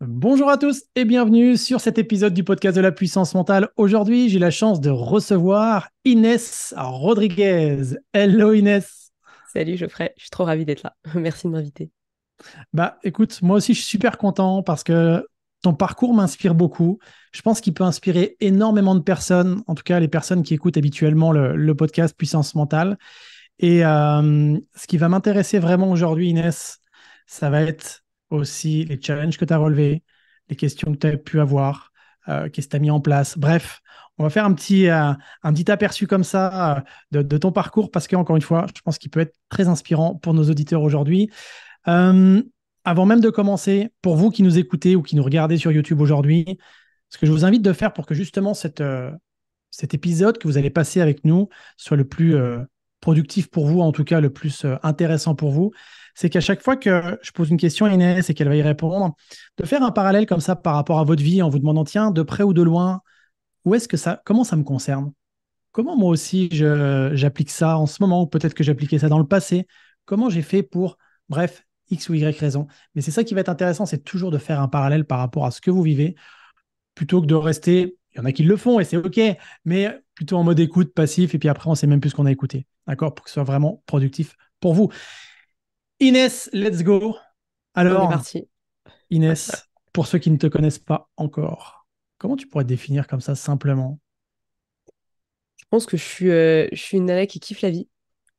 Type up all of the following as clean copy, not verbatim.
Bonjour à tous et bienvenue sur cet épisode du podcast de la puissance mentale. Aujourd'hui, j'ai la chance de recevoir Inès Rodriguez. Hello Inès. Salut Geoffrey, je suis trop ravie d'être là. Merci de m'inviter. Bah écoute, moi aussi je suis super content parce que ton parcours m'inspire beaucoup. Je pense qu'il peut inspirer énormément de personnes, en tout cas les personnes qui écoutent habituellement le podcast Puissance mentale. Et ce qui va m'intéresser vraiment aujourd'hui, Inès, ça va être aussi les challenges que tu as relevés, les questions que tu as pu avoir, qu'est-ce que tu as mis en place. Bref, on va faire un petit aperçu comme ça de ton parcours parce qu'encore une fois, je pense qu'il peut être très inspirant pour nos auditeurs aujourd'hui. Euh, Avant même de commencer, pour vous qui nous écoutez ou qui nous regardez sur YouTube aujourd'hui, ce que je vous invite de faire pour que justement cet épisode que vous allez passer avec nous soit le plus productif pour vous, en tout cas le plus intéressant pour vous, c'est qu'à chaque fois que je pose une question à Inès et qu'elle va y répondre, de faire un parallèle comme ça par rapport à votre vie en vous demandant, tiens, de près ou de loin, comment ça me concerne? Comment moi aussi j'applique ça en ce moment, ou peut-être que j'appliquais ça dans le passé? Comment j'ai fait pour, bref, X ou Y raison. Mais c'est ça qui va être intéressant, c'est toujours de faire un parallèle par rapport à ce que vous vivez plutôt que de rester, il y en a qui le font et c'est OK, mais plutôt en mode écoute passif et puis après on sait même plus ce qu'on a écouté. D'accord? Pour que ce soit vraiment productif pour vous. Inès, let's go. On est Alors, parti. Inès, pour ceux qui ne te connaissent pas encore, comment tu pourrais te définir comme ça simplement? Je pense que je suis une nana qui kiffe la vie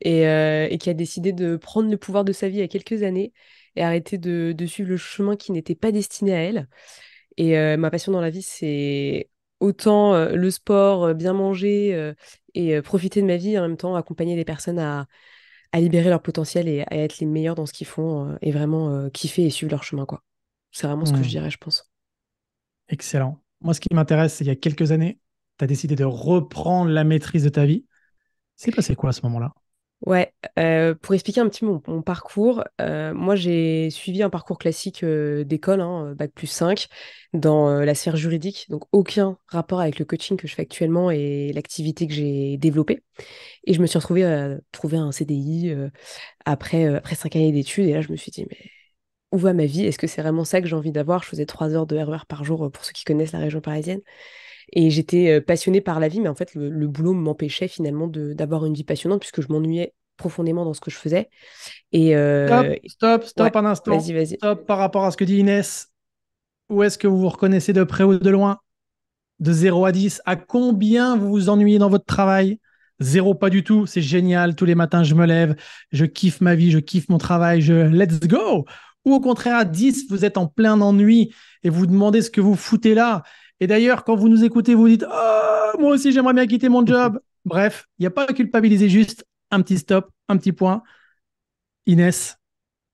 et qui a décidé de prendre le pouvoir de sa vie il y a quelques années et arrêter de suivre le chemin qui n'était pas destiné à elle. Ma passion dans la vie, c'est autant le sport, bien manger profiter de ma vie, et en même temps accompagner les personnes à libérer leur potentiel et à être les meilleurs dans ce qu'ils font et vraiment kiffer et suivre leur chemin, quoi. C'est vraiment ce que je Hmm, dirais, je pense. excellent. Moi, ce qui m'intéresse, c'est qu'il y a quelques années, tu as décidé de reprendre la maîtrise de ta vie. C'est passé quoi à ce moment-là? Ouais, pour expliquer un petit peu mon parcours, moi j'ai suivi un parcours classique d'école, hein, bac plus 5 dans la sphère juridique, donc aucun rapport avec le coaching que je fais actuellement et l'activité que j'ai développée. Et je me suis retrouvée à trouver un CDI après 5 années d'études, et là je me suis dit, mais où va ma vie? Est-ce que c'est vraiment ça que j'ai envie d'avoir? Je faisais 3 heures de RER par jour pour ceux qui connaissent la région parisienne. Et j'étais passionnée par la vie, mais en fait, le boulot m'empêchait finalement d'avoir une vie passionnante puisque je m'ennuyais profondément dans ce que je faisais. Stop, stop, Ouais, stop un instant. vas-y, vas-y. Stop par rapport à ce que dit Inès. Où est-ce que vous vous reconnaissez de près ou de loin? De 0 à 10, à combien vous vous ennuyez dans votre travail? Zéro, pas du tout. C'est génial. Tous les matins, je me lève, je kiffe ma vie, je kiffe mon travail, let's go. Ou au contraire, à 10, vous êtes en plein ennui et vous vous demandez ce que vous foutez là. Et d'ailleurs, quand vous nous écoutez, vous dites, oh, moi aussi, j'aimerais bien quitter mon job. Bref, il n'y a pas à culpabiliser, juste un petit stop, un petit point. Inès,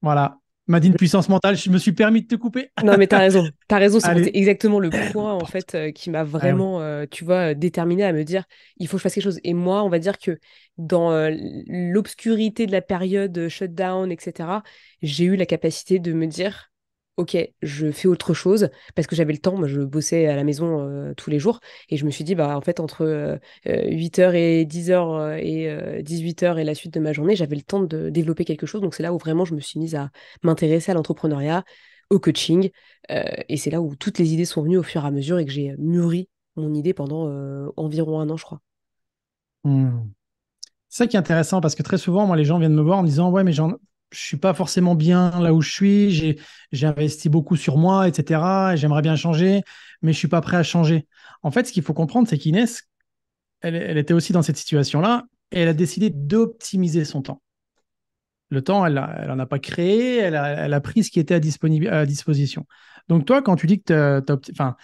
voilà. M'a dit une puissance mentale, je me suis permis de te couper. Non, mais t'as raison, c'était Allez. exactement le point en fait qui m'a Ah oui. vraiment, tu vois, déterminée à me dire, il faut que je fasse quelque chose. Et moi, on va dire que dans l'obscurité de la période shutdown, etc., j'ai eu la capacité de me dire, ok, je fais autre chose parce que j'avais le temps. Moi, je bossais à la maison tous les jours et je me suis dit, bah en fait, entre 8h et 10h et 18h et la suite de ma journée, j'avais le temps de développer quelque chose. Donc c'est là où vraiment je me suis mise à m'intéresser à l'entrepreneuriat, au coaching. Et c'est là où toutes les idées sont venues au fur et à mesure et que j'ai mûri mon idée pendant environ un an, je crois. Hmm. C'est ça qui est intéressant parce que très souvent, moi, les gens viennent me voir en me disant, ouais, mais je suis pas forcément bien là où je suis, j'ai investi beaucoup sur moi, etc. Et j'aimerais bien changer, mais je suis pas prêt à changer. En fait, ce qu'il faut comprendre, c'est qu'Inès, elle était aussi dans cette situation-là et elle a décidé d'optimiser son temps. Le temps, elle en a pas créé, elle a pris ce qui était à disposition. Donc toi, quand tu dis que enfin,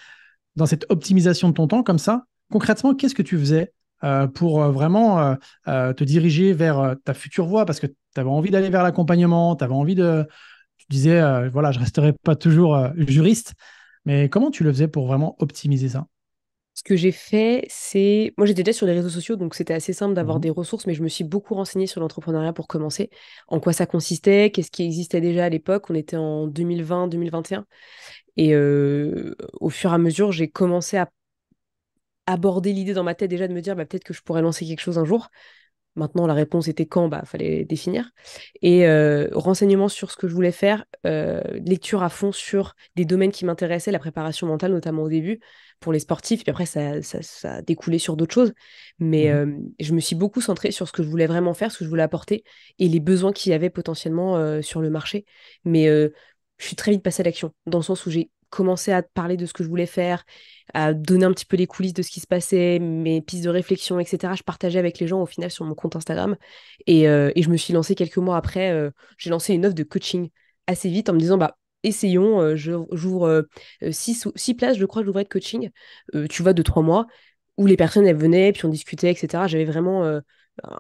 dans cette optimisation de ton temps comme ça, concrètement, qu'est-ce que tu faisais pour vraiment te diriger vers ta future voie? Parce que tu avais envie d'aller vers l'accompagnement, tu avais envie de... Tu disais, voilà, je resterai pas toujours juriste, mais comment tu le faisais pour vraiment optimiser ça? Ce que j'ai fait, c'est... Moi, j'étais déjà sur les réseaux sociaux, donc c'était assez simple d'avoir Mhm. des ressources, mais je me suis beaucoup renseignée sur l'entrepreneuriat pour commencer. En quoi ça consistait, qu'est-ce qui existait déjà à l'époque. On était en 2020-2021. Au fur et à mesure, j'ai commencé à aborder l'idée dans ma tête déjà de me dire, bah, peut-être que je pourrais lancer quelque chose un jour. Maintenant, la réponse était quand, bah, fallait définir. Et renseignements sur ce que je voulais faire, lecture à fond sur des domaines qui m'intéressaient, la préparation mentale, notamment au début, pour les sportifs. Puis après, ça a découlé sur d'autres choses. Mais Mhm. je me suis beaucoup centrée sur ce que je voulais vraiment faire, ce que je voulais apporter et les besoins qu'il y avait potentiellement sur le marché. Mais je suis très vite passée à l'action, dans le sens où j'ai commencé à parler de ce que je voulais faire, à donner un petit peu les coulisses de ce qui se passait, mes pistes de réflexion, etc. Je partageais avec les gens au final sur mon compte Instagram. Et je me suis lancée quelques mois après, j'ai lancé une offre de coaching assez vite en me disant, bah, essayons, j'ouvre six places, je crois que j'ouvrais de coaching, tu vois, de 3 mois, où les personnes, elles venaient, puis on discutait, etc. J'avais vraiment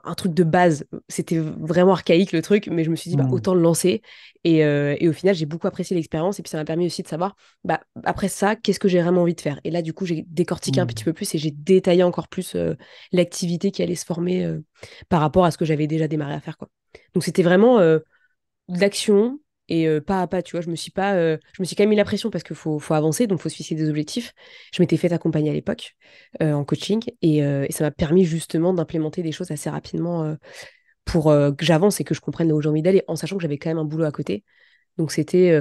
un truc de base. C'était vraiment archaïque le truc, mais je me suis dit, bah, Mhm. autant le lancer. Et au final, j'ai beaucoup apprécié l'expérience, et puis ça m'a permis aussi de savoir, bah, après ça, qu'est-ce que j'ai vraiment envie de faire? Et là, du coup, j'ai décortiqué un petit Mhm. peu plus et j'ai détaillé encore plus l'activité qui allait se former par rapport à ce que j'avais déjà démarré à faire, quoi. Donc, c'était vraiment de l'action et pas à pas, tu vois. Je me suis quand même mis la pression parce qu'il faut avancer, donc il faut se fixer des objectifs. Je m'étais fait accompagner à l'époque en coaching et ça m'a permis justement d'implémenter des choses assez rapidement pour que j'avance et que je comprenne là où j'ai envie d'aller, en sachant que j'avais quand même un boulot à côté. Donc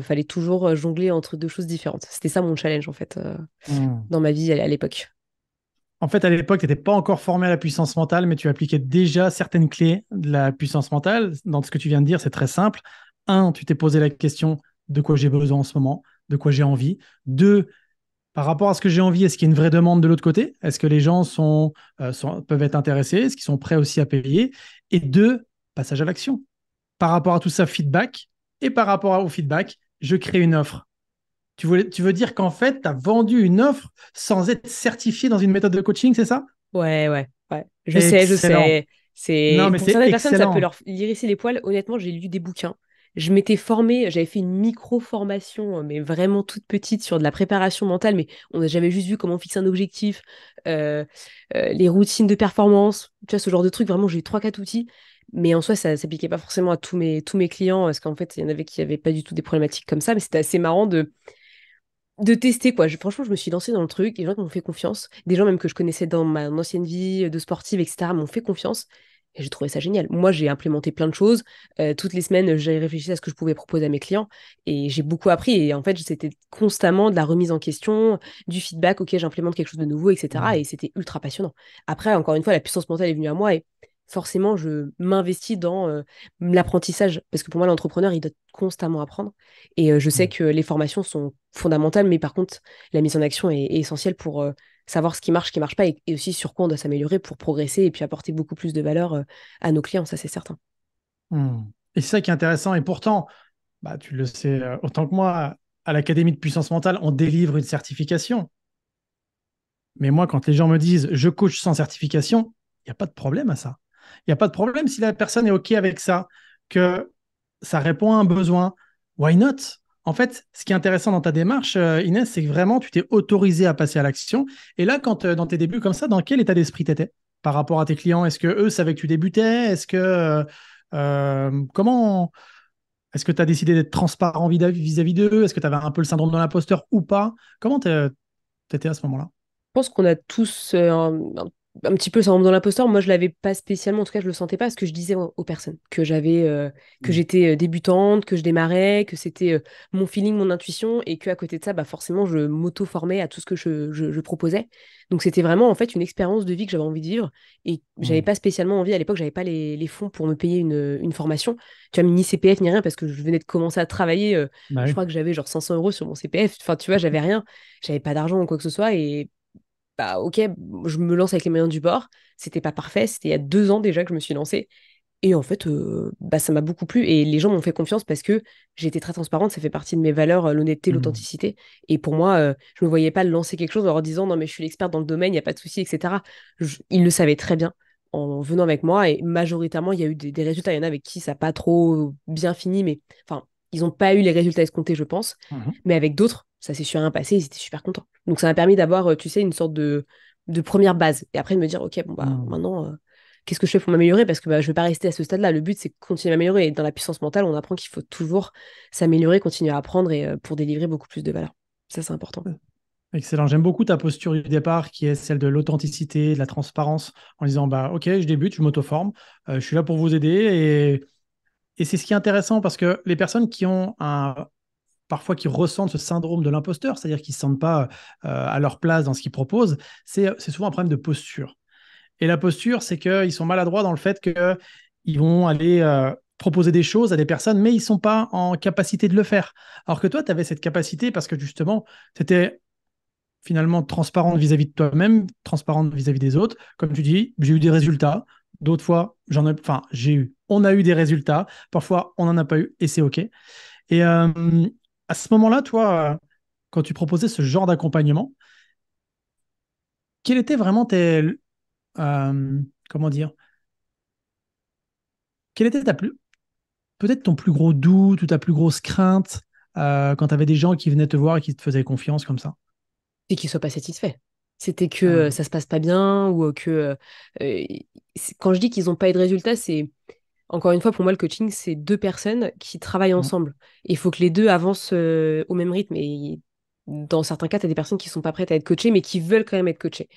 fallait toujours jongler entre deux choses différentes. C'était ça mon challenge en fait Mhm. dans ma vie à l'époque. En fait, à l'époque, tu n'étais pas encore formé à la puissance mentale, mais tu appliquais déjà certaines clés de la puissance mentale. Dans ce que tu viens de dire, c'est très simple. Un, tu t'es posé la question de quoi j'ai besoin en ce moment, de quoi j'ai envie. Deux, par rapport à ce que j'ai envie, est-ce qu'il y a une vraie demande de l'autre côté? Est-ce que les gens peuvent être intéressés? Est-ce qu'ils sont prêts aussi à payer? Et deux, passage à l'action. Par rapport à tout ça, feedback. Et par rapport au feedback, je crée une offre. Tu veux dire qu'en fait, tu as vendu une offre sans être certifié dans une méthode de coaching, c'est ça? Ouais, ouais, ouais. Je Excellent. sais. Non, mais Pour c'est certaines personnes, ça peut excellent. leur hérisser les poils. Honnêtement, j'ai lu des bouquins. Je m'étais formée, j'avais fait une micro-formation, mais vraiment toute petite sur de la préparation mentale, mais j'avais juste vu comment fixer un objectif, euh, les routines de performance, tu vois, ce genre de truc. Vraiment, j'ai eu 3-4 outils. Mais en soi, ça ne s'appliquait pas forcément à tous mes clients, parce qu'en fait, il y en avait qui n'avaient pas du tout des problématiques comme ça. Mais c'était assez marrant de tester quoi. Franchement, je me suis lancée dans le truc. Les gens m'ont fait confiance. Des gens même que je connaissais dans ma ancienne vie de sportive, etc., m'ont fait confiance. Et j'ai trouvé ça génial. Moi, j'ai implémenté plein de choses. Toutes les semaines, j'ai réfléchi à ce que je pouvais proposer à mes clients. Et j'ai beaucoup appris. Et en fait, c'était constamment de la remise en question, du feedback. OK, j'implémente quelque chose de nouveau, etc. Mm. Et c'était ultra passionnant. Après, encore une fois, la puissance mentale est venue à moi. Et forcément, je m'investis dans l'apprentissage. Parce que pour moi, l'entrepreneur, il doit constamment apprendre. Et je sais Mm. que les formations sont fondamentales, mais par contre, la mise en action est essentielle pour savoir ce qui marche pas, et aussi sur quoi on doit s'améliorer pour progresser et puis apporter beaucoup plus de valeur à nos clients, ça c'est certain. Mm. Et c'est ça qui est intéressant. Et pourtant, bah, tu le sais autant que moi, à l'Académie de puissance mentale, on délivre une certification. Mais moi, quand les gens me disent je coach sans certification, il n'y a pas de problème à ça. Il n'y a pas de problème si la personne est OK avec ça, que ça répond à un besoin. Why not? En fait, ce qui est intéressant dans ta démarche, Inès, c'est que vraiment, tu t'es autorisé à passer à l'action. Et là, quand dans tes débuts comme ça, dans quel état d'esprit tu étais par rapport à tes clients? Est-ce que eux savaient que tu débutais? Comment est-ce que tu as décidé d'être transparent vis-à-vis d'eux? Est-ce que tu avais un peu le syndrome de l'imposteur ou pas? Comment tu étais à ce moment-là? Pense qu'on a tous un petit peu le syndrome de l'imposteur. Moi, je l'avais pas spécialement, en tout cas, je le sentais pas parce que je disais aux personnes que Mm. j'étais débutante, que je démarrais, que c'était mon feeling, mon intuition, et que à côté de ça, bah forcément, je m'auto-formais à tout ce que je proposais. Donc, c'était vraiment en fait une expérience de vie que j'avais envie de vivre et j'avais Mm. pas spécialement envie à l'époque, j'avais pas les fonds pour me payer une formation. Tu vois, ni CPF ni rien parce que je venais de commencer à travailler. Bah Je oui. crois que j'avais genre 500 euros sur mon CPF. Enfin, tu vois, j'avais rien. J'avais pas d'argent ou quoi que ce soit et bah ok, je me lance avec les moyens du bord. C'était pas parfait, c'était il y a 2 ans déjà que je me suis lancée. Et en fait, bah, ça m'a beaucoup plu et les gens m'ont fait confiance parce que j'ai été très transparente, ça fait partie de mes valeurs, l'honnêteté, Mm. l'authenticité. Et pour moi, je me voyais pas lancer quelque chose en leur disant non mais je suis l'expert dans le domaine, il n'y a pas de souci, etc. Ils le savaient très bien en venant avec moi et majoritairement, il y a eu des résultats. Il y en a avec qui ça n'a pas trop bien fini, mais enfin, ils n'ont pas eu les résultats escomptés, je pense. Mhm. Mais avec d'autres, ça s'est super bien passé, ils étaient super contents. Donc ça m'a permis d'avoir, tu sais, une sorte de première base. Et après de me dire, ok, bon bah Mm. maintenant, qu'est-ce que je fais pour m'améliorer? Parce que bah, je ne vais pas rester à ce stade-là. Le but, c'est de continuer à m'améliorer. Et dans la puissance mentale, on apprend qu'il faut toujours s'améliorer, continuer à apprendre et pour délivrer beaucoup plus de valeur. Ça, c'est important. Excellent. J'aime beaucoup ta posture du départ qui est celle de l'authenticité, de la transparence, en disant bah ok, je débute, je m'auto-forme, je suis là pour vous aider et c'est ce qui est intéressant parce que les personnes qui ont parfois qui ressentent ce syndrome de l'imposteur, c'est-à-dire qu'ils ne se sentent pas à leur place dans ce qu'ils proposent, c'est souvent un problème de posture. Et la posture, c'est qu'ils sont maladroits dans le fait qu'ils vont aller proposer des choses à des personnes, mais ils ne sont pas en capacité de le faire. Alors que toi, tu avais cette capacité parce que justement, tu étais finalement transparente vis-à-vis de toi-même, transparente vis-à-vis des autres. Comme tu dis, j'ai eu des résultats. D'autres fois, on a eu des résultats. Parfois, on n'en a pas eu et c'est OK. Et à ce moment-là, toi, quand tu proposais ce genre d'accompagnement, quel était vraiment comment dire, quelle était peut-être ton plus gros doute ou ta plus grosse crainte quand tu avais des gens qui venaient te voir et qui te faisaient confiance comme ça? C'est qu'ils soient pas satisfaits. C'était que Hum, ça se passe pas bien ou que euh, quand je dis qu'ils n'ont pas eu de résultats, c'est encore une fois pour moi le coaching, c'est deux personnes qui travaillent hum, ensemble. Il faut que les deux avancent au même rythme. Et dans certains cas, tu as des personnes qui sont pas prêtes à être coachées, mais qui veulent quand même être coachées.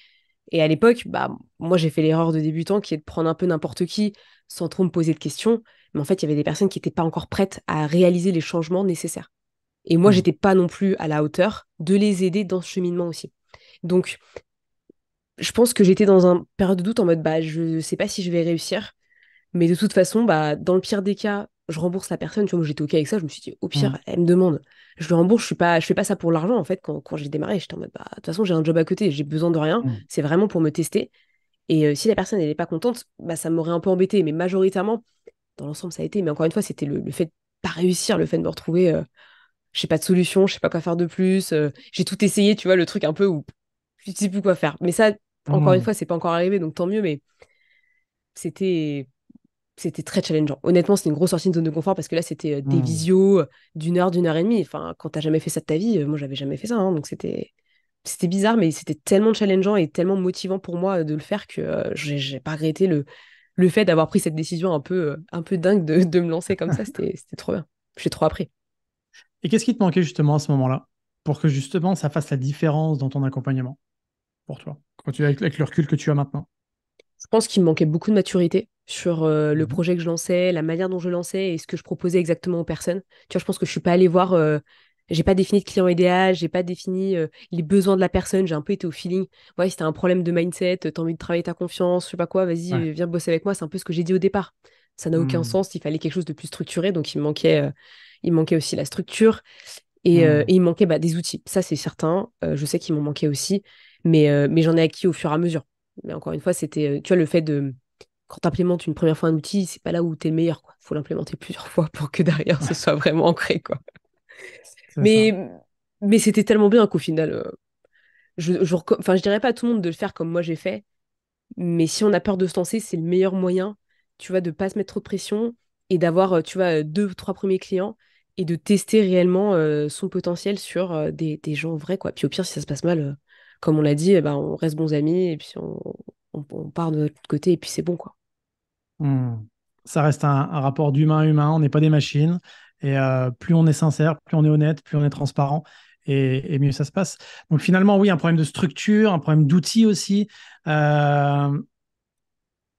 Et à l'époque, bah moi j'ai fait l'erreur de débutant qui est de prendre un peu n'importe qui sans trop me poser de questions. Mais en fait, il y avait des personnes qui n'étaient pas encore prêtes à réaliser les changements nécessaires. Et moi, hum, j'étais pas non plus à la hauteur de les aider dans ce cheminement aussi. Donc, je pense que j'étais dans une période de doute en mode, bah, je sais pas si je vais réussir, mais de toute façon, bah, dans le pire des cas, je rembourse la personne. Tu vois, moi, j'étais OK avec ça. Je me suis dit, au pire, hum, elle me demande. Je le rembourse, je fais pas ça pour l'argent, en fait. Quand j'ai démarré, j'étais en mode, bah, de toute façon, j'ai un job à côté, j'ai besoin de rien. hum, C'est vraiment pour me tester. Et si la personne, elle n'est pas contente, bah, ça m'aurait un peu embêté. Mais majoritairement, dans l'ensemble, ça a été. Mais encore une fois, c'était le fait de pas réussir, le fait de me retrouver, j'ai pas de solution, je sais pas quoi faire de plus. J'ai tout essayé, tu vois, le truc un peu où je sais plus quoi faire. Mais ça, encore une hum, fois, c'est pas encore arrivé, donc tant mieux, mais c'était c'était très challengeant. Honnêtement, c'était une grosse sortie de zone de confort parce que là, c'était des hum, visios d'une heure et demie. Enfin, quand t'as jamais fait ça de ta vie, moi, j'avais jamais fait ça, hein, donc c'était bizarre, mais c'était tellement challengeant et tellement motivant pour moi de le faire que j'ai pas regretté le fait d'avoir pris cette décision un peu dingue de me lancer comme ça. C'était trop bien. J'ai trop appris. Et qu'est-ce qui te manquait justement à ce moment-là pour que justement ça fasse la différence dans ton accompagnement pour toi, avec le recul que tu as maintenant? Je pense qu'il me manquait beaucoup de maturité sur le Mhm. projet que je lançais, la manière dont je lançais et ce que je proposais exactement aux personnes. Tu vois, je pense que je suis pas allée voir, j'ai pas défini de client idéal, j'ai pas défini les besoins de la personne, j'ai un peu été au feeling. Ouais, si t'as un problème de mindset, t'as envie de travailler ta confiance, je sais pas quoi, vas-y, Ouais. viens bosser avec moi. C'est un peu ce que j'ai dit au départ. Ça n'a aucun Hum, sens, il fallait quelque chose de plus structuré, donc il me manquait aussi la structure et hum, il me manquait bah, des outils. Ça, c'est certain. Je sais qu'il m'en manquait aussi, mais j'en ai acquis au fur et à mesure. Mais encore une fois, c'était, tu vois, le fait de quand tu implémentes une première fois un outil, c'est pas là où tu es le meilleur, quoi. Faut l'implémenter plusieurs fois pour que derrière ce soit vraiment ancré, quoi. c'est ça. Mais, mais c'était tellement bien qu'au final, enfin, je dirais pas à tout le monde de le faire comme moi j'ai fait, mais si on a peur de se lancer, c'est le meilleur moyen, tu vois, de pas se mettre trop de pression et d'avoir, tu vois, deux ou trois premiers clients et de tester réellement son potentiel sur des gens vrais, quoi. Puis au pire, si ça se passe mal, comme on l'a dit, eh ben, on reste bons amis et puis on part de notre côté et puis c'est bon, quoi. Hum. Ça reste un rapport d'humain à humain, on n'est pas des machines. Et plus on est sincère, plus on est honnête, plus on est transparent, et mieux ça se passe. Donc finalement, oui, un problème de structure, un problème d'outils aussi. Euh,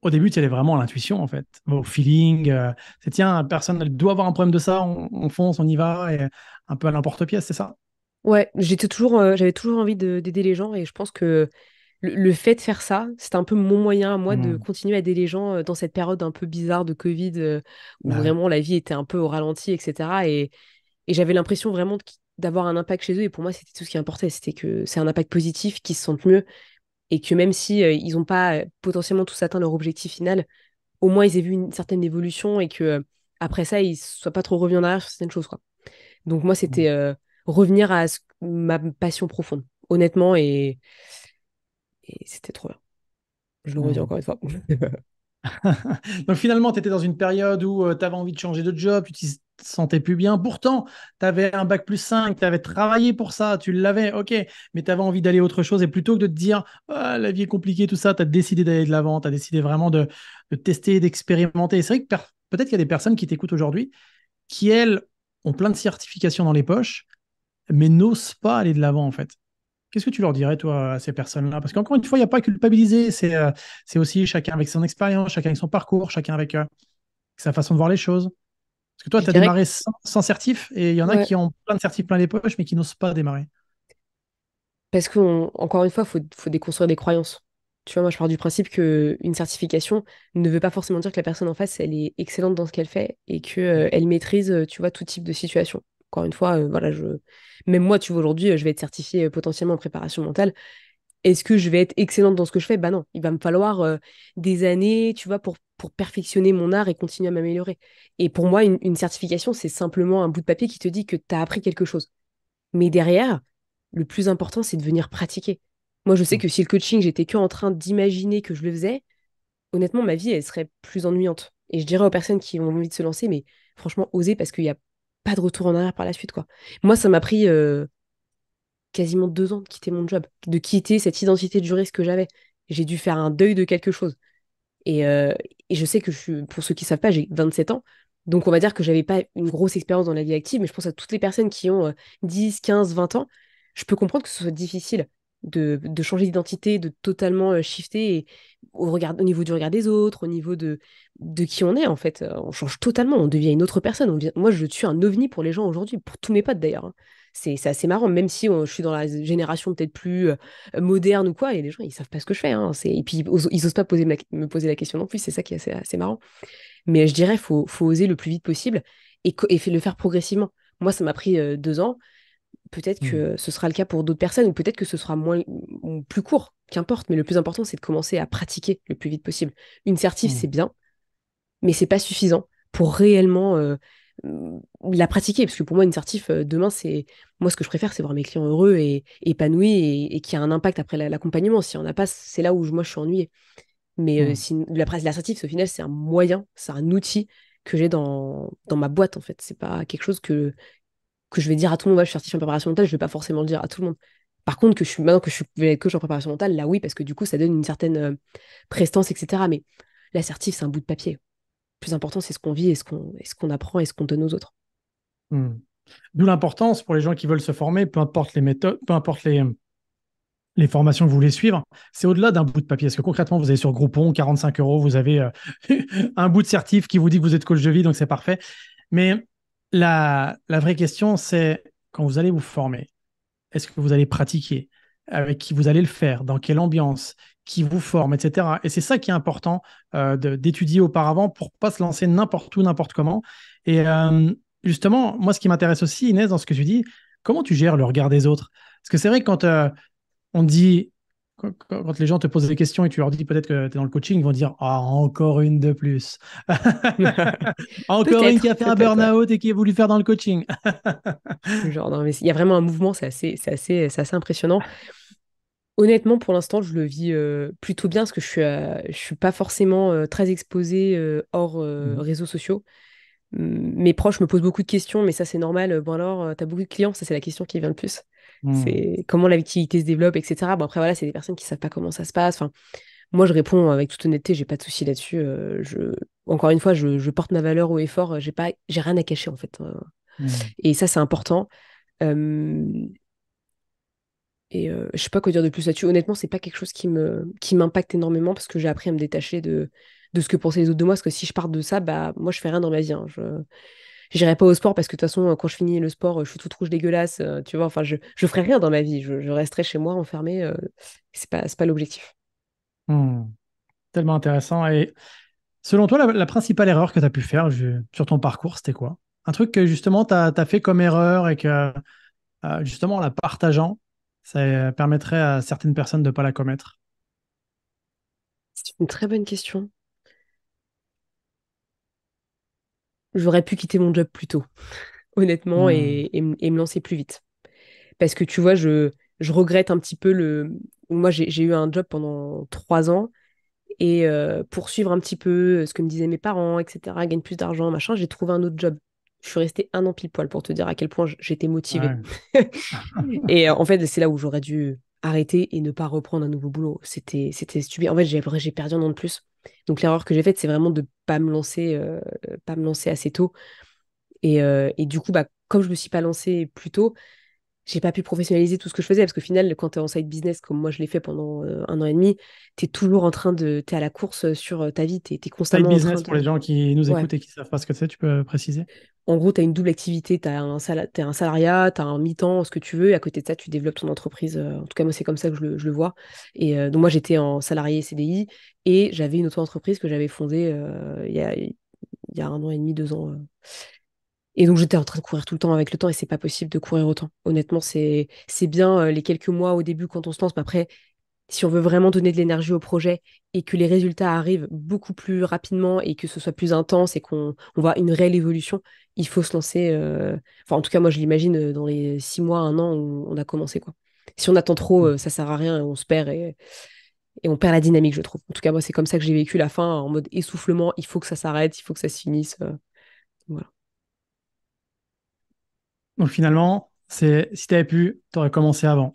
Au début, tu allais vraiment à l'intuition, en fait, au feeling. C'est tiens, personne elle doit avoir un problème de ça, on fonce, on y va, et un peu à l'emporte-pièce, c'est ça? Ouais, j'avais toujours envie d'aider les gens et je pense que le fait de faire ça, c'était un peu mon moyen à moi de Hmm. continuer à aider les gens dans cette période un peu bizarre de Covid où Bah ouais. vraiment la vie était un peu au ralenti, etc. Et j'avais l'impression vraiment d'avoir un impact chez eux et pour moi, c'était tout ce qui importait. C'était que c'est un impact positif, qu'ils se sentent mieux et que même si ils n'ont pas potentiellement tous atteint leur objectif final, au moins ils aient vu une certaine évolution et que après ça, ils ne soient pas trop revenus en arrière sur certaines choses, quoi. Donc moi, Hmm. c'était revenir à ma passion profonde, honnêtement, et c'était trop bien. Je le redis Hmm. encore une fois. Donc finalement, tu étais dans une période où tu avais envie de changer de job, tu te sentais plus bien. Pourtant, tu avais un bac plus 5, tu avais travaillé pour ça, tu l'avais, ok, mais tu avais envie d'aller autre chose. Et plutôt que de te dire, ah, la vie est compliquée, tout ça, tu as décidé d'aller de l'avant, tu as décidé vraiment de tester, d'expérimenter. Et c'est vrai que peut-être qu'il y a des personnes qui t'écoutent aujourd'hui qui, elles, ont plein de certifications dans les poches, mais n'osent pas aller de l'avant, en fait. Qu'est-ce que tu leur dirais, toi, à ces personnes-là? Parce qu'encore une fois, il n'y a pas à culpabiliser. C'est aussi chacun avec son expérience, chacun avec son parcours, chacun avec sa façon de voir les choses. Parce que toi, Je tu as dirais démarré sans certif et il y en a ouais, qui ont plein de certifs plein les poches, mais qui n'osent pas démarrer. parce qu'encore une fois, faut déconstruire des croyances. Tu vois, moi, je pars du principe qu'une certification ne veut pas forcément dire que la personne en face, elle est excellente dans ce qu'elle fait et que, elle maîtrise, tu vois, tout type de situation. Encore une fois, voilà, même moi, tu vois, aujourd'hui, je vais être certifiée potentiellement en préparation mentale. Est-ce que je vais être excellente dans ce que je fais? Bah non, il va me falloir des années, tu vois, pour perfectionner mon art et continuer à m'améliorer. Et pour moi, une certification, c'est simplement un bout de papier qui te dit que tu as appris quelque chose. Mais derrière, le plus important, c'est de venir pratiquer. Moi, je sais Mm. que si le coaching, j'étais que en train d'imaginer que je le faisais, honnêtement, ma vie, elle serait plus ennuyante. Et je dirais aux personnes qui ont envie de se lancer, mais franchement, osez parce qu'il n'y a pas de retour en arrière par la suite, quoi. Moi, ça m'a pris quasiment 2 ans de quitter mon job, de quitter cette identité de juriste que j'avais. J'ai dû faire un deuil de quelque chose. Et, euh, et je sais que pour ceux qui ne savent pas, j'ai 27 ans. Donc on va dire que j'avais pas une grosse expérience dans la vie active, mais je pense à toutes les personnes qui ont 10, 15, 20 ans. Je peux comprendre que ce soit difficile de changer d'identité, de totalement shifter au niveau du regard des autres, au niveau de qui on est en fait. On change totalement, on devient une autre personne. Moi, je suis un ovni pour les gens aujourd'hui, pour tous mes potes d'ailleurs, hein. C'est assez marrant, même si je suis dans la génération peut-être plus moderne ou quoi, et les gens, ils savent pas ce que je fais, hein. Et puis, ils osent pas me poser la question non plus, c'est ça qui est assez marrant. Mais je dirais, faut oser le plus vite possible et le faire progressivement. Moi, ça m'a pris 2 ans. Peut-être Mm. que ce sera le cas pour d'autres personnes, ou peut-être que ce sera moins ou plus court, qu'importe. Mais le plus important, c'est de commencer à pratiquer le plus vite possible. Une certif, Mm. c'est bien, mais c'est pas suffisant pour réellement la pratiquer. Parce que pour moi, une certif, demain, c'est. Moi, ce que je préfère, c'est voir mes clients heureux et épanouis et qui a un impact après l'accompagnement. Si on n'a pas, c'est là où moi, je suis ennuyée. Mais Mm. si, l'assertif, au final, c'est un moyen, c'est un outil que j'ai dans ma boîte, en fait. C'est pas quelque chose que je vais dire à tout le monde, ouais, je suis certifiée en préparation mentale, je vais pas forcément le dire à tout le monde. Par contre, maintenant que je vais être coach en préparation mentale, là oui, parce que du coup, ça donne une certaine prestance, etc. Mais l'assertif, c'est un bout de papier. Le plus important, c'est ce qu'on vit et ce qu'on apprend et ce qu'on donne aux autres. Mm. D'où l'importance pour les gens qui veulent se former, peu importe les méthodes, peu importe les formations que vous voulez suivre, c'est au-delà d'un bout de papier. Parce que concrètement, vous allez sur Groupon, 45 euros, vous avez un bout de certif qui vous dit que vous êtes coach de vie, donc c'est parfait. Mais la vraie question, c'est quand vous allez vous former, est-ce que vous allez pratiquer? Avec qui vous allez le faire? Dans quelle ambiance? Qui vous forme, etc. Et c'est ça qui est important d'étudier auparavant pour pas se lancer n'importe où, n'importe comment. Et justement, moi, ce qui m'intéresse aussi, Inès, dans ce que tu dis, comment tu gères le regard des autres? Parce que c'est vrai que quand on dit, quand les gens te posent des questions et tu leur dis peut-être que tu es dans le coaching, ils vont dire ah, encore une de plus. Encore une qui Peut-être, a fait un peut-être, ouais. burn-out et qui a voulu faire dans le coaching. Genre, non, mais il y a vraiment un mouvement, c'est assez impressionnant. Honnêtement, pour l'instant, je le vis plutôt bien parce que je suis pas forcément très exposée hors Mhm. réseaux sociaux. Mes proches me posent beaucoup de questions, mais ça, c'est normal. Bon, alors, t'as beaucoup de clients? Ça, c'est la question qui vient le plus. Mhm. C'est comment l'activité se développe, etc. Bon, après, voilà, c'est des personnes qui savent pas comment ça se passe. Enfin, moi, je réponds avec toute honnêteté, j'ai pas de souci là-dessus. Encore une fois, je porte ma valeur haut et fort. J'ai rien à cacher, en fait. Mhm. Et ça, c'est important. Euh, je sais pas quoi dire de plus là-dessus. Honnêtement, c'est pas quelque chose qui m'impacte énormément parce que j'ai appris à me détacher de ce que pensaient les autres de moi. Parce que si je pars de ça, bah, moi, je fais rien dans ma vie, hein. J'irai pas au sport parce que de toute façon, quand je finis le sport, je suis toute rouge dégueulasse, tu vois. Enfin, je ferai rien dans ma vie. Je resterai chez moi enfermée. C'est pas l'objectif. Mhm. Tellement intéressant. Et selon toi, la principale erreur que tu as pu faire sur ton parcours, c'était quoi? Un truc que justement tu as fait comme erreur et que justement en la partageant, ça permettrait à certaines personnes de ne pas la commettre. C'est une très bonne question. J'aurais pu quitter mon job plus tôt, honnêtement, Mhm. et me lancer plus vite. Parce que tu vois, je regrette un petit peu le. Moi, j'ai eu un job pendant 3 ans. Et poursuivre un petit peu ce que me disaient mes parents, etc., gagner plus d'argent, machin, j'ai trouvé un autre job. Je suis restée 1 an pile poil pour te dire à quel point j'étais motivée. Ouais. Et en fait, c'est là où j'aurais dû arrêter et ne pas reprendre un nouveau boulot. C'était stupide. En fait, j'ai perdu un an de plus. Donc l'erreur que j'ai faite, c'est vraiment de pas me lancer assez tôt. Et du coup, bah, comme je me suis pas lancée plus tôt, j'ai pas pu professionnaliser tout ce que je faisais parce qu'au final, quand tu es en side business, comme moi je l'ai fait pendant 1 an et demi, tu es toujours en train de. Tu es à la course sur ta vie, tu es Side constamment en train business pour de. les gens qui nous Ouais. écoutent et qui ne savent pas ce que c'est, tu peux préciser? En gros, tu as une double activité, t'as un salariat, tu as un mi-temps, ce que tu veux, et à côté de ça, tu développes ton entreprise. En tout cas, moi, c'est comme ça que je le vois. Et donc, moi, j'étais en salarié CDI et j'avais une auto-entreprise que j'avais fondée il y a 1 an et demi, 2 ans. Et donc, j'étais en train de courir tout le temps avec le temps et c'est pas possible de courir autant. Honnêtement, c'est bien les quelques mois au début quand on se lance, mais après, si on veut vraiment donner de l'énergie au projet et que les résultats arrivent beaucoup plus rapidement et que ce soit plus intense et qu'on voit une réelle évolution, il faut se lancer. Enfin, en tout cas, moi, je l'imagine dans les 6 mois, 1 an où on a commencé, quoi. Si on attend trop, ça sert à rien, on se perd et on perd la dynamique, je trouve. En tout cas, moi, c'est comme ça que j'ai vécu la fin, en mode essoufflement. Il faut que ça s'arrête, il faut que ça se finisse. Voilà. Donc finalement, c'est si tu avais pu, tu aurais commencé avant.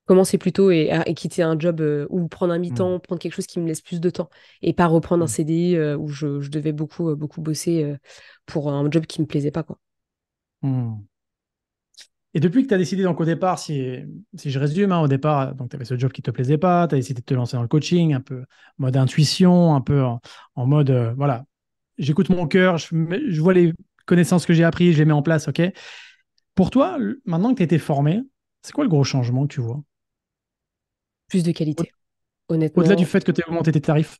Commencer plus tôt et quitter un job ou prendre un Hmm. mi-temps, prendre quelque chose qui me laisse plus de temps et pas reprendre un Hmm. CDI où je devais beaucoup bosser pour un job qui me plaisait pas, quoi. Hmm. Et depuis que tu as décidé, donc au départ, si je résume, hein, au départ, donc tu avais ce job qui te plaisait pas, tu as décidé de te lancer dans le coaching, un peu en mode intuition, un peu en mode, voilà, j'écoute mon cœur, je vois les connaissances que j'ai apprises, je les mets en place, ok? Pour toi, maintenant que tu as été formé, c'est quoi le gros changement que tu vois? Plus de Au- qualité, Au-delà du honnêtement. fait que tu as augmenté tes tarifs.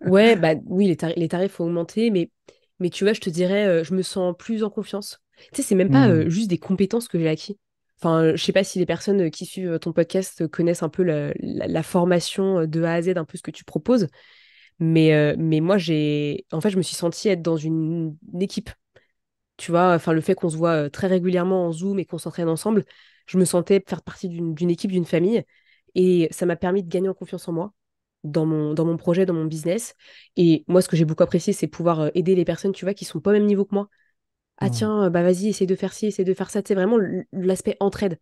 Ouais, bah oui, les tarifs ont augmenté, mais tu vois, je te dirais, je me sens plus en confiance. Tu sais, c'est même pas Hmm. juste des compétences que j'ai acquis. Enfin, je sais pas si les personnes qui suivent ton podcast connaissent un peu la formation de A à Z, un peu ce que tu proposes. Mais moi, en fait, je me suis sentie être dans une équipe. Tu vois, enfin, le fait qu'on se voit très régulièrement en Zoom et qu'on s'entraîne ensemble, je me sentais faire partie d'une équipe, d'une famille. Et ça m'a permis de gagner en confiance en moi, dans mon projet, dans mon business. Et moi, ce que j'ai beaucoup apprécié, c'est pouvoir aider les personnes, tu vois, qui sont pas au même niveau que moi. Ah Hmm. tiens, bah vas-y, essaye de faire ci, essaye de faire ça. C'est vraiment l'aspect entraide.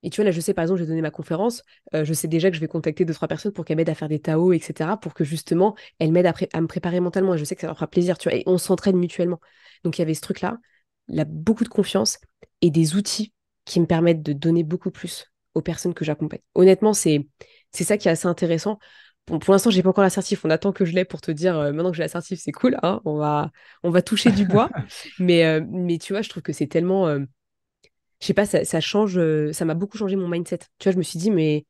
Et tu vois, là, je sais, par exemple, j'ai donné ma conférence. Je sais déjà que je vais contacter 2, 3 personnes pour qu'elles m'aident à faire des TAO, etc. Pour que justement, elles m'aident à me préparer mentalement. Et je sais que ça leur fera plaisir, tu vois. Et on s'entraide mutuellement. Donc, il y avait ce truc-là, là, beaucoup de confiance et des outils qui me permettent de donner beaucoup plus aux personnes que j'accompagne. Honnêtement, c'est ça qui est assez intéressant. Bon, pour l'instant, j'ai pas encore l'assertif. On attend que je l'ai pour te dire, maintenant que j'ai l'assertif, c'est cool, hein. On va toucher du bois. Mais tu vois, je trouve que c'est tellement. Je sais pas, ça change, ça m'a beaucoup changé mon mindset. Tu vois, je me suis dit, mais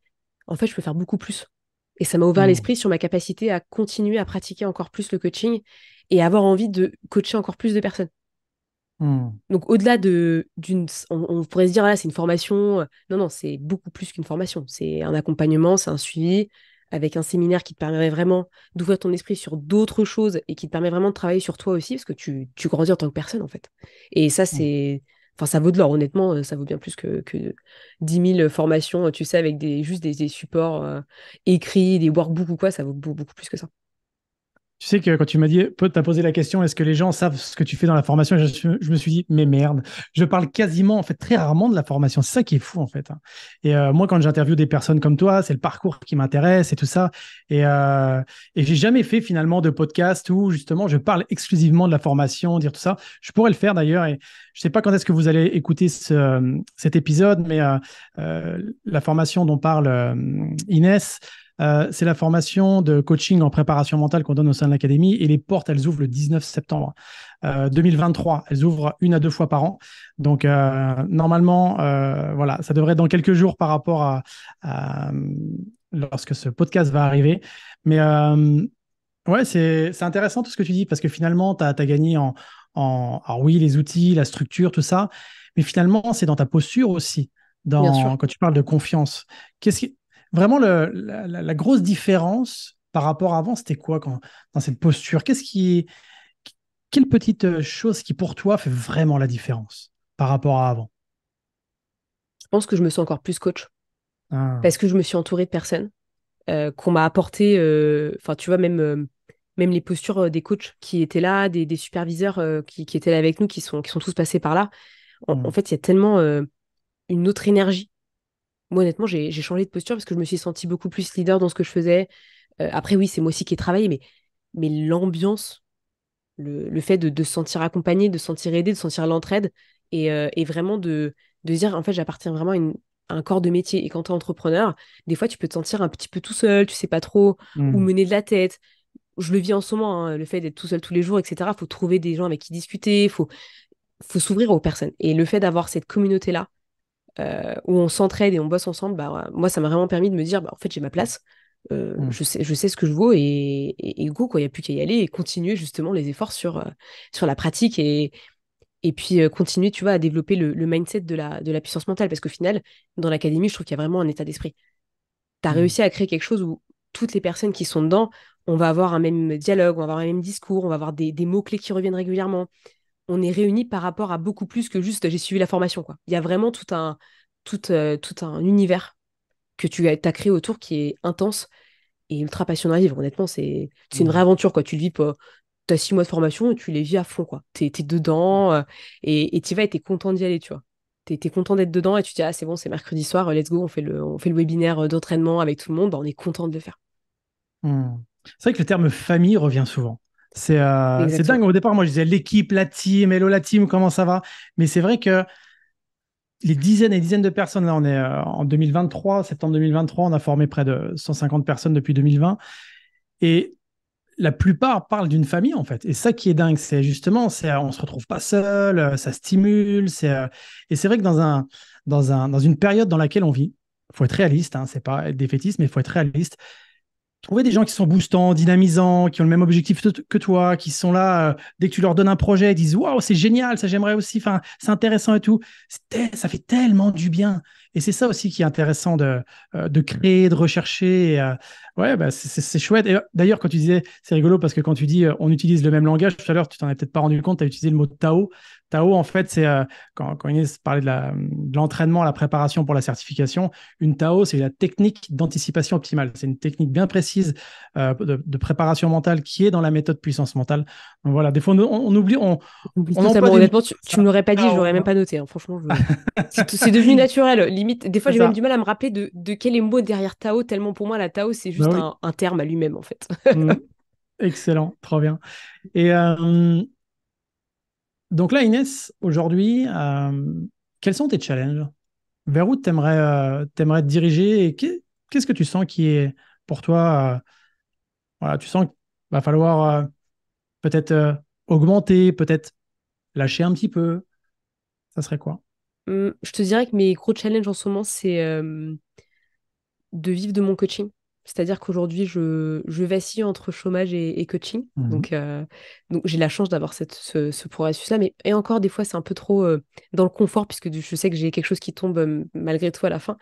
en fait, je peux faire beaucoup plus. Et ça m'a ouvert Hmm. l'esprit sur ma capacité à continuer à pratiquer encore plus le coaching et avoir envie de coacher encore plus de personnes. Hmm. Donc, au-delà on pourrait se dire, voilà, c'est une formation. Non, non, c'est beaucoup plus qu'une formation. C'est un accompagnement, c'est un suivi avec un séminaire qui te permet vraiment d'ouvrir ton esprit sur d'autres choses et qui te permet vraiment de travailler sur toi aussi parce que tu grandis en tant que personne, en fait. Et ça, Hmm. enfin, ça vaut de l'or, honnêtement. Ça vaut bien plus que 10 000 formations, tu sais, avec juste des supports écrits, des workbooks ou quoi. Ça vaut beaucoup plus que ça. Tu sais que quand tu m'as dit, t'as posé la question, est-ce que les gens savent ce que tu fais dans la formation? Je me suis dit, mais merde, je parle quasiment, en fait, très rarement de la formation. C'est ça qui est fou, en fait, hein. Et moi, quand j'interviewe des personnes comme toi, c'est le parcours qui m'intéresse et tout ça. Et j'ai jamais fait finalement de podcast où justement je parle exclusivement de la formation, dire tout ça. Je pourrais le faire d'ailleurs. Et je sais pas quand est-ce que vous allez écouter cet épisode, mais la formation dont parle Inès. C'est la formation de coaching en préparation mentale qu'on donne au sein de l'académie et les portes, elles ouvrent le 19 septembre 2023. Elles ouvrent 1 à 2 fois par an. Donc, normalement, voilà, ça devrait être dans quelques jours par rapport lorsque ce podcast va arriver. Mais ouais, c'est intéressant tout ce que tu dis parce que finalement, tu as gagné alors oui, les outils, la structure, tout ça. Mais finalement, c'est dans ta posture aussi, Bien sûr. quand tu parles de confiance. Qu'est-ce qui, vraiment, la grosse différence par rapport à avant, c'était quoi dans cette posture? Quelle petite chose qui pour toi fait vraiment la différence par rapport à avant? Je pense que je me sens encore plus coach Ah, parce que je me suis entourée de personnes qu'on m'a apporté, enfin, tu vois, même les postures des coachs qui étaient là, des superviseurs qui étaient là avec nous, qui sont tous passés par là. En hmm, fait, il y a tellement une autre énergie. Moi, honnêtement, j'ai changé de posture parce que je me suis sentie beaucoup plus leader dans ce que je faisais. Après, oui, c'est moi aussi qui ai travaillé, mais l'ambiance, le fait de se sentir accompagné, de se sentir aidé, de sentir l'entraide et vraiment de dire, en fait, j'appartiens vraiment à un corps de métier. Et quand tu es entrepreneur, des fois, tu peux te sentir un petit peu tout seul, tu sais pas trop où Hmm. mener de la tête. Je le vis en ce moment, hein, le fait d'être tout seul tous les jours, etc. Faut trouver des gens avec qui discuter, faut s'ouvrir aux personnes. Et le fait d'avoir cette communauté-là, où on s'entraide et on bosse ensemble, bah, moi, ça m'a vraiment permis de me dire, bah, en fait, j'ai ma place. Hmm. Je sais ce que je vaux et go, quoi. Il n'y a plus qu'à y aller et continuer justement les efforts sur la pratique et puis continuer, tu vois, à développer le mindset de la puissance mentale. Parce qu'au final, dans l'académie, je trouve qu'il y a vraiment un état d'esprit. Tu as Hmm. réussi à créer quelque chose où toutes les personnes qui sont dedans, on va avoir un même dialogue, on va avoir un même discours, on va avoir des mots-clés qui reviennent régulièrement. On est réunis par rapport à beaucoup plus que juste j'ai suivi la formation, quoi. Il y a vraiment tout un univers que tu as créé autour qui est intense et ultra passionnant à vivre. Honnêtement, c'est une vraie Hmm. aventure, quoi. Tu le vis pas. T'as 6 mois de formation et tu les vis à fond, quoi. T'es dedans et t'y vas et t'es content d'y aller, tu vois. T'es content d'être dedans et tu te dis, ah, c'est bon, c'est mercredi soir, let's go, on fait le webinaire d'entraînement avec tout le monde, bah, on est content de le faire. Hmm. C'est vrai que le terme famille revient souvent. C'est dingue. Exactement. Au départ, moi, je disais l'équipe, la team, hello la team, comment ça va? Mais c'est vrai que les dizaines et dizaines de personnes, là, on est en 2023, septembre 2023, on a formé près de 150 personnes depuis 2020. Et la plupart parlent d'une famille, en fait. Et ça qui est dingue, c'est justement, on se retrouve pas seul, ça stimule. Et c'est vrai que dans une période dans laquelle on vit, faut être réaliste, hein, c'est pas être défaitiste, mais il faut être réaliste. Trouver des gens qui sont boostants, dynamisants, qui ont le même objectif que toi, qui sont là, dès que tu leur donnes un projet, ils disent waouh, c'est génial, ça j'aimerais aussi, enfin, c'est intéressant et tout. Ça fait tellement du bien. Et c'est ça aussi qui est intéressant de créer, de rechercher. Ouais, bah, c'est chouette. Et d'ailleurs, quand tu disais, c'est rigolo parce que quand tu dis on utilise le même langage, tout à l'heure, tu t'en as peut-être pas rendu compte, tu as utilisé le mot Tao. Tao, en fait, c'est quand Inès parlait de l'entraînement, la préparation pour la certification, une Tao, c'est la technique d'anticipation optimale. C'est une technique bien précise de préparation mentale qui est dans la méthode puissance mentale. Donc voilà, des fois, on oublie, J'oublie on emploie totalement. des mots Honnêtement, comme tu me l'aurais pas dit, je l'aurais même ça. pas noté, hein. Franchement, c'est devenu naturel. Limite, des fois, C'est j'ai même du ça. mal à me rappeler de quel est le mot derrière Tao, tellement pour moi, la Tao, c'est Bah juste oui. un terme à lui-même, en fait. Mm. Excellent, trop bien. Et donc là, Inès, aujourd'hui, quels sont tes challenges? Vers où t'aimerais te diriger et qu'est-ce que tu sens qui est pour toi, voilà, tu sens qu'il va falloir peut-être augmenter, peut-être lâcher un petit peu. Ça serait quoi? Je te dirais que mes gros challenges en ce moment, c'est de vivre de mon coaching. C'est-à-dire qu'aujourd'hui, je vacille entre chômage et coaching. Mhm. Donc j'ai la chance d'avoir ce processus-là. Mais et encore, des fois, c'est un peu trop dans le confort, puisque je sais que j'ai quelque chose qui tombe malgré tout à la fin.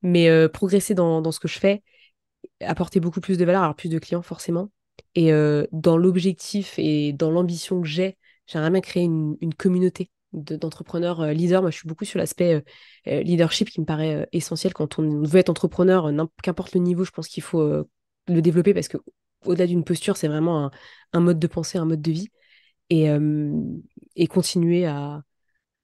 Mais progresser dans ce que je fais, apporter beaucoup plus de valeur, avoir plus de clients forcément. Et dans l'objectif et dans l'ambition que j'aimerais bien créer une communauté d'entrepreneurs leaders. Moi, je suis beaucoup sur l'aspect leadership qui me paraît essentiel quand on veut être entrepreneur, qu'importe le niveau, je pense qu'il faut le développer parce que au-delà d'une posture, c'est vraiment un mode de pensée, un mode de vie. Et, euh, et continuer à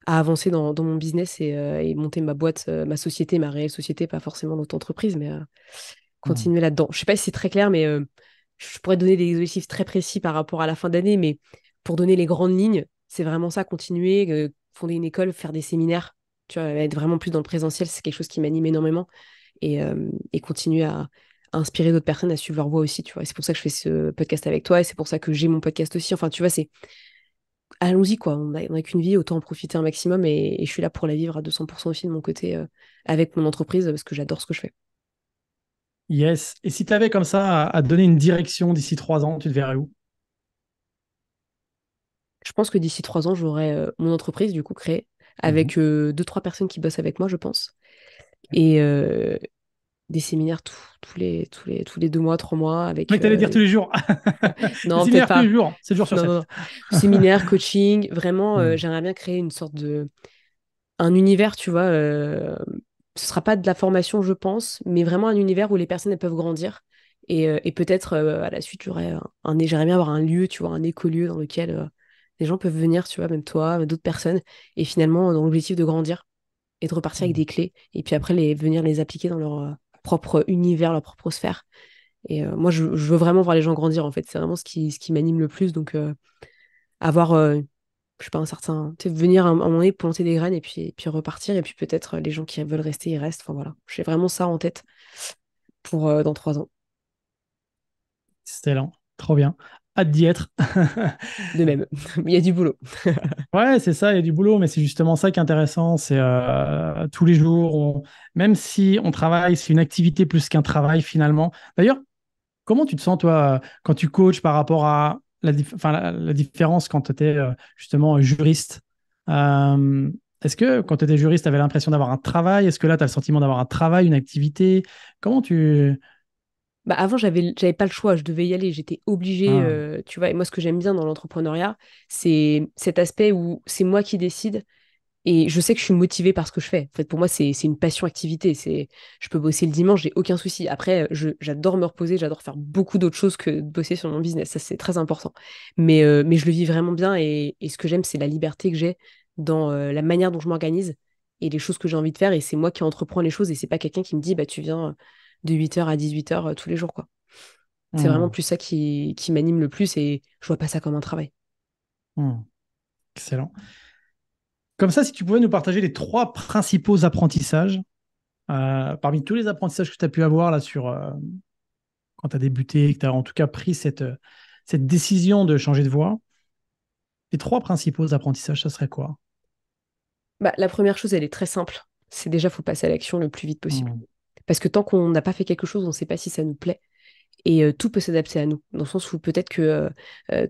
avancer dans mon business et monter ma boîte, ma société, ma réelle société, pas forcément notre entreprise, mais Mhm. continuer là-dedans. Je sais pas si c'est très clair, mais je pourrais donner des objectifs très précis par rapport à la fin d'année, mais pour donner les grandes lignes, c'est vraiment ça, continuer, fonder une école, faire des séminaires, tu vois, être vraiment plus dans le présentiel, c'est quelque chose qui m'anime énormément, et continuer à inspirer d'autres personnes à suivre leur voie aussi, tu vois. Et c'est pour ça que je fais ce podcast avec toi, et c'est pour ça que j'ai mon podcast aussi. Enfin, tu vois, c'est allons-y, quoi. On a qu'une vie, autant en profiter un maximum, et je suis là pour la vivre à 200% aussi de mon côté, avec mon entreprise, parce que j'adore ce que je fais. Yes. Et si tu avais comme ça à te donner une direction d'ici 3 ans, tu te verrais où? Je pense que d'ici 3 ans, j'aurai mon entreprise, du coup, créée, Mhm. avec deux, trois personnes qui bossent avec moi, je pense. Et des séminaires tous les 2 mois, 3 mois, Mais avec. t'allais dire tous les jours. Le Non, peut-être séminaire tous les pas. jours, 7 jours sur Non, non, 7. non. Séminaire, coaching, vraiment, Hmm. j'aimerais bien créer une sorte de. Un univers, tu vois. Ce sera pas de la formation, je pense, mais vraiment un univers où les personnes elles peuvent grandir. Et peut-être à la suite, j'aimerais bien avoir un lieu, tu vois, un écolieu dans lequel les gens peuvent venir, tu vois, même toi, d'autres personnes, et finalement, dans l'objectif de grandir et de repartir avec Hmm. des clés, et puis après, venir les appliquer dans leur propre univers, leur propre sphère. Et moi, je veux vraiment voir les gens grandir, en fait. C'est vraiment ce qui m'anime le plus. Donc, avoir je sais pas, un certain, tu sais, venir à un moment donné, planter des graines et puis repartir. Et puis peut-être les gens qui veulent rester, ils restent. Enfin voilà, j'ai vraiment ça en tête pour dans 3 ans. Excellent, trop bien. Hâte d'y être. De même, il y a du boulot. Ouais, c'est ça, il y a du boulot, mais c'est justement ça qui est intéressant. C'est tous les jours, même si on travaille, c'est une activité plus qu'un travail finalement. D'ailleurs, comment tu te sens, toi, quand tu coaches par rapport à la différence quand tu étais justement juriste? Euh, Est-ce que quand tu étais juriste, tu avais l'impression d'avoir un travail? Est-ce que là, tu as le sentiment d'avoir un travail, une activité? Comment tu... Bah avant, j'avais pas le choix, je devais y aller, j'étais obligée, Ah, tu vois. Et moi, ce que j'aime bien dans l'entrepreneuriat, c'est cet aspect où c'est moi qui décide et je sais que je suis motivée par ce que je fais. En fait, pour moi, c'est une passion-activité. Je peux bosser le dimanche, j'ai aucun souci. Après, j'adore me reposer, j'adore faire beaucoup d'autres choses que de bosser sur mon business. Ça, c'est très important. Mais je le vis vraiment bien et ce que j'aime, c'est la liberté que j'ai dans la manière dont je m'organise et les choses que j'ai envie de faire. Et c'est moi qui entreprends les choses et c'est pas quelqu'un qui me dit, bah, tu viens de 8h à 18h tous les jours, quoi. C'est vraiment hmm, plus ça qui m'anime le plus et je vois pas ça comme un travail. hmm. Excellent. Comme ça, si tu pouvais nous partager les trois principaux apprentissages, parmi tous les apprentissages que tu as pu avoir là sur quand tu as débuté, que tu as en tout cas pris cette décision de changer de voie, les trois principaux apprentissages, ça serait quoi? Bah, la première chose, elle est très simple. C'est déjà, faut passer à l'action le plus vite possible. Hmm, Parce que tant qu'on n'a pas fait quelque chose, on ne sait pas si ça nous plaît. Et tout peut s'adapter à nous. Dans le sens où peut-être que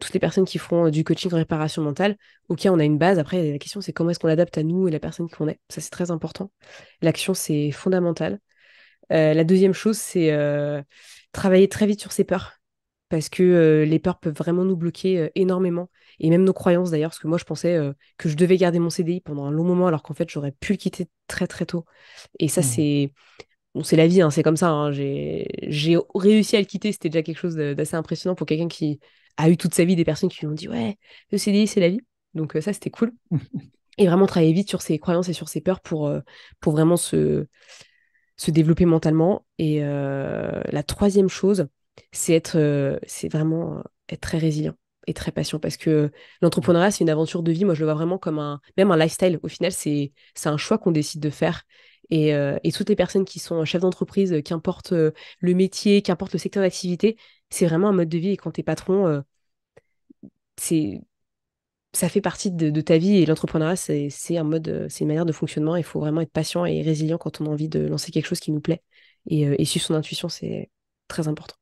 toutes les personnes qui feront du coaching en réparation mentale, ok, on a une base. Après, la question, c'est comment est-ce qu'on l'adapte à nous et la personne qu'on est. Ça, c'est très important. L'action, c'est fondamental. La deuxième chose, c'est travailler très vite sur ses peurs. Parce que les peurs peuvent vraiment nous bloquer énormément. Et même nos croyances d'ailleurs, parce que moi je pensais que je devais garder mon CDI pendant un long moment, alors qu'en fait j'aurais pu le quitter très très tôt. Et ça, hmm, c'est bon, c'est la vie, hein, c'est comme ça, hein. J'ai réussi à le quitter, c'était déjà quelque chose d'assez impressionnant pour quelqu'un qui a eu toute sa vie des personnes qui lui ont dit ouais, le CDI c'est la vie. Donc ça, c'était cool. Et vraiment travailler vite sur ses croyances et sur ses peurs pour vraiment se développer mentalement. Et la troisième chose, c'est vraiment être très résilient et très patient parce que l'entrepreneuriat, c'est une aventure de vie. Moi, je le vois vraiment comme même un lifestyle. Au final, c'est un choix qu'on décide de faire. Et toutes les personnes qui sont chefs d'entreprise, qu'importe le métier, qu'importe le secteur d'activité, c'est vraiment un mode de vie. Et quand t'es patron, c'est ça fait partie de ta vie et l'entrepreneuriat, c'est un mode, c'est une manière de fonctionnement. Il faut vraiment être patient et résilient quand on a envie de lancer quelque chose qui nous plaît. Et suivre son intuition, c'est très important.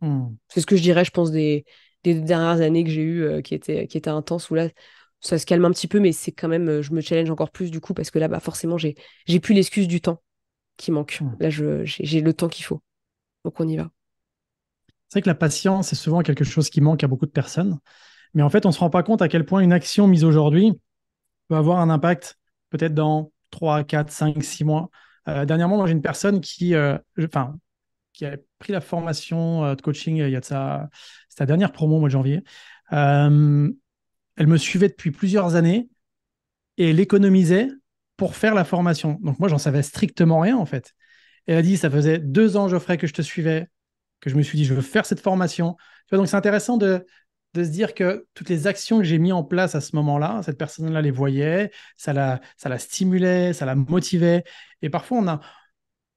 hmm. C'est ce que je dirais, je pense, des dernières années que j'ai eues qui étaient intenses, où là, ça se calme un petit peu, mais c'est quand même, je me challenge encore plus du coup, parce que là, bah, forcément, j'ai plus l'excuse du temps qui manque. Hmm. Là, j'ai le temps qu'il faut. Donc on y va. C'est vrai que la patience, c'est souvent quelque chose qui manque à beaucoup de personnes. Mais en fait, on ne se rend pas compte à quel point une action mise aujourd'hui peut avoir un impact peut-être dans 3, 4, 5, 6 mois. Dernièrement, moi, j'ai une personne qui a pris la formation de coaching il y a de ça, c'était la dernière promo au mois de janvier. Euh, Elle me suivait depuis plusieurs années et elle économisait pour faire la formation. Donc moi, j'en savais strictement rien en fait. Elle a dit, ça faisait 2 ans, Geoffrey, que je te suivais, que je me suis dit, je veux faire cette formation. Tu vois, donc c'est intéressant de se dire que toutes les actions que j'ai mises en place à ce moment-là, cette personne-là les voyait, ça la stimulait, ça la motivait. Et parfois,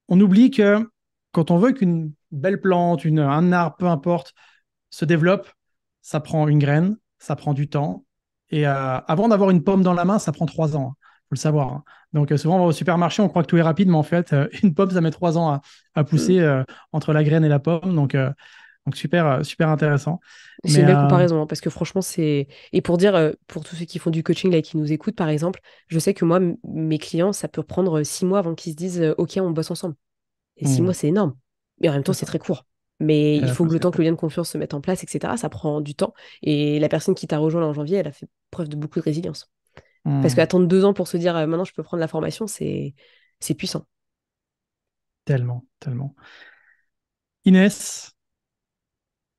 on oublie que quand on veut qu'une belle plante, un arbre, peu importe, se développe, ça prend une graine, ça prend du temps. Et avant d'avoir une pomme dans la main, ça prend 3 ans. Il faut le savoir. Hein. Donc souvent, on va au supermarché, on croit que tout est rapide, mais en fait, une pomme, ça met 3 ans à Mm. pousser entre la graine et la pomme. Donc super, super intéressant. C'est Mais une belle comparaison, hein, parce que franchement, c'est. Et pour dire, pour tous ceux qui font du coaching là, et qui nous écoutent, par exemple, je sais que moi, mes clients, ça peut prendre 6 mois avant qu'ils se disent OK, on bosse ensemble. Et 6 mois, c'est énorme. Mais en même temps, c'est c'est ça. très court. Mais Et il la faut que chose, le c'est temps que le court. lien de confiance se mette en place, etc., ça prend du temps. Et la personne qui t'a rejoint là en janvier, elle a fait preuve de beaucoup de résilience. Parce Hmm. qu'attendre 2 ans pour se dire maintenant je peux prendre la formation, c'est puissant. Tellement, tellement. Inès,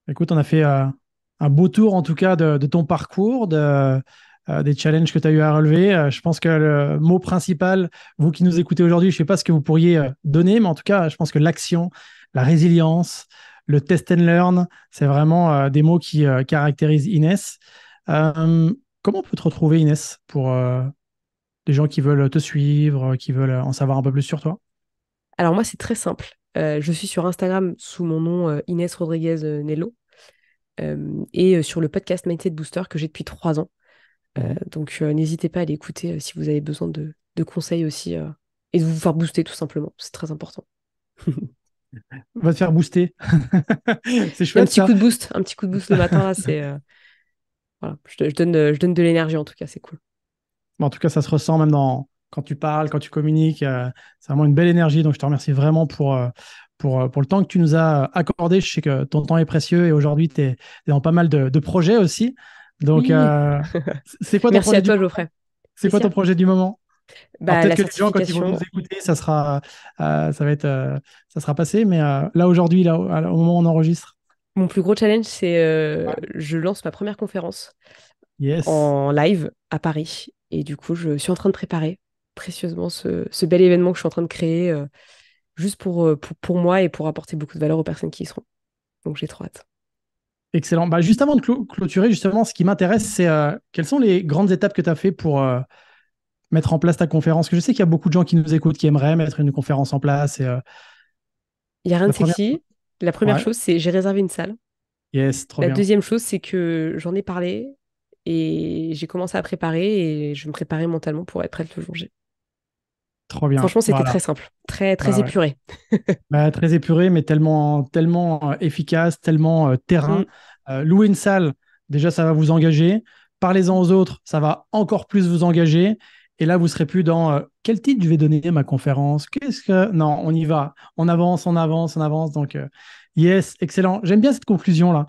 écoute, on a fait un beau tour en tout cas de ton parcours, des challenges que tu as eu à relever. Je pense que le mot principal, vous qui nous écoutez aujourd'hui, je ne sais pas ce que vous pourriez donner, mais en tout cas, je pense que l'action, la résilience, le test and learn, c'est vraiment des mots qui caractérisent Inès. Comment on peut te retrouver, Inès, pour les gens qui veulent te suivre, qui veulent en savoir un peu plus sur toi? Alors moi, c'est très simple. Je suis sur Instagram sous mon nom Inès Rodriguez Nello et sur le podcast Mindset Booster que j'ai depuis 3 ans. Mhm. Donc n'hésitez pas à l'écouter si vous avez besoin de conseils aussi et de vous faire booster tout simplement. C'est très important. Va te faire booster. C'est Et un chouette petit ça. coup de boost, un petit coup de boost le matin là, c'est voilà, je donne de l'énergie en tout cas, c'est cool. Mais en tout cas, ça se ressent même quand tu parles, quand tu communiques. C'est vraiment une belle énergie. Donc, je te remercie vraiment pour le temps que tu nous as accordé. Je sais que ton temps est précieux et aujourd'hui, tu es dans pas mal de projets aussi. Donc, Oui. c'est quoi ton Merci projet à du toi, moment? Geoffrey. C'est quoi ton Plaisir. projet du moment? Alors, Bah, peut-être la que les gens, quand ils vont nous certification. écouter, ça sera passé. Mais là, aujourd'hui, là, au moment où on enregistre. Mon plus gros challenge, c'est Ouais. je lance ma première conférence Yes. en live à Paris. Et du coup, je suis en train de préparer précieusement ce bel événement que je suis en train de créer juste pour moi et pour apporter beaucoup de valeur aux personnes qui y seront. Donc j'ai trop hâte. Excellent. Bah, juste avant de clôturer, justement, ce qui m'intéresse, c'est quelles sont les grandes étapes que tu as fait pour mettre en place ta conférence? Parce que je sais qu'il y a beaucoup de gens qui nous écoutent qui aimeraient mettre une conférence en place. Et, Il n'y a rien la de première. sexy. La première Ouais. chose, c'est j'ai réservé une salle. Yes, trop La bien. deuxième chose, c'est que j'en ai parlé et j'ai commencé à préparer et je vais me préparer mentalement pour être prête le jour J. Trop bien. Franchement, c'était Voilà. très simple, très, Bah, très ouais. épuré. Bah, très épuré, mais tellement, tellement efficace, tellement terrain. Mm. Louer une salle, déjà, ça va vous engager. Parlez-en aux autres, ça va encore plus vous engager. Et là, vous serez plus dans quel titre je vais donner à ma conférence? Qu'est-ce que. Non, on y va. On avance, on avance, on avance. Donc, yes, excellent. J'aime bien cette conclusion-là.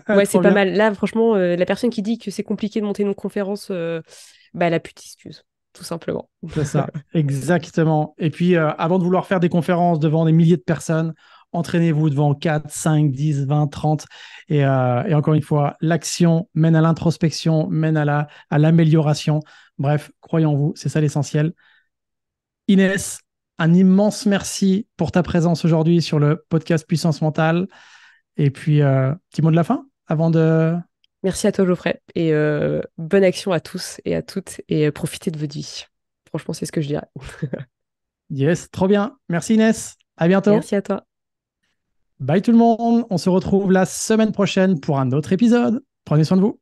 Ouais, c'est Trop pas bien. mal. Là, franchement, la personne qui dit que c'est compliqué de monter une conférence, bah, elle a plus d'excuses, tout simplement. C'est ça, exactement. Et puis, avant de vouloir faire des conférences devant des milliers de personnes, entraînez-vous devant 4, 5, 10, 20, 30. Et encore une fois, l'action mène à l'introspection, mène à l'amélioration. Bref, croyez en vous, c'est ça l'essentiel. Inès, un immense merci pour ta présence aujourd'hui sur le podcast Puissance Mentale. Et puis, petit mot de la fin avant de... Merci à toi, Geoffrey, et bonne action à tous et à toutes, et profitez de votre vie. Franchement, c'est ce que je dirais. Yes, trop bien. Merci Inès. À bientôt. Merci à toi. Bye tout le monde. On se retrouve la semaine prochaine pour un autre épisode. Prenez soin de vous.